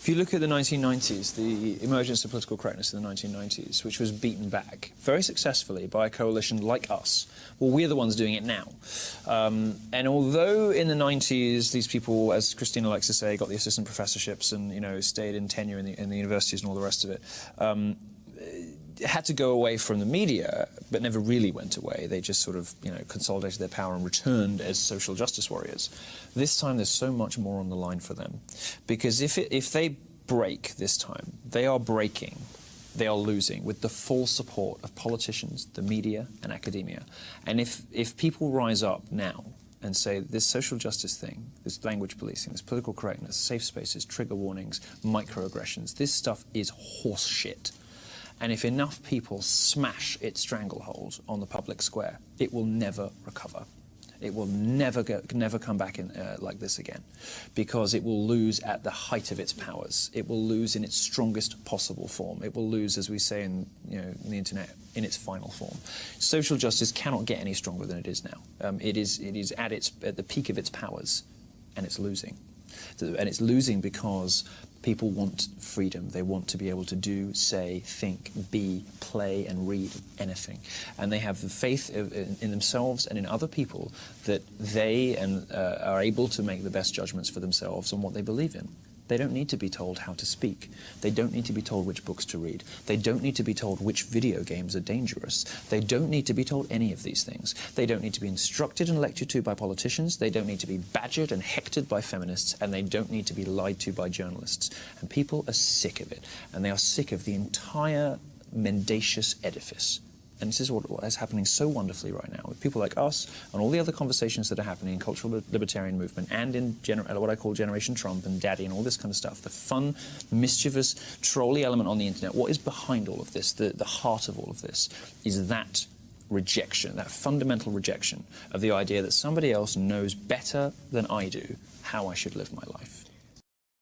If you look at the 1990s, the emergence of political correctness in the 1990s, which was beaten back very successfully by a coalition like us, well, we're the ones doing it now. And although in the 90s these people, as Christina likes to say, got the assistant professorships and, you know, stayed in tenure in the universities and all the rest of it, had to go away from the media, but never really went away. They just sort of, you know, consolidated their power and returned as social justice warriors. This time there's so much more on the line for them. Because if they break this time, they are breaking, they are losing with the full support of politicians, the media and academia. And if people rise up now and say this social justice thing, this language policing, this political correctness, safe spaces, trigger warnings, microaggressions, this stuff is horse shit. And if enough people smash its stranglehold on the public square, it will never recover. It will never come back in like this again, because it will lose at the height of its powers. It will lose in its strongest possible form. It will lose, as we say in, you know, in the internet, in its final form. Social justice cannot get any stronger than it is now. It is at the peak of its powers, and it's losing. And it's losing because people want freedom. They want to be able to do, say, think, be, play, and read anything. And they have the faith in themselves and in other people that they are able to make the best judgments for themselves on what they believe in. They don't need to be told how to speak. They don't need to be told which books to read. They don't need to be told which video games are dangerous. They don't need to be told any of these things. They don't need to be instructed and lectured to by politicians. They don't need to be badgered and hectored by feminists. And they don't need to be lied to by journalists. And people are sick of it. And they are sick of the entire mendacious edifice. And this is what is happening so wonderfully right now with people like us and all the other conversations that are happening in cultural libertarian movement and in what I call Generation Trump and Daddy and all this kind of stuff. The fun, mischievous, trolly element on the internet. What is behind all of this, the heart of all of this, is that rejection, that fundamental rejection of the idea that somebody else knows better than I do how I should live my life.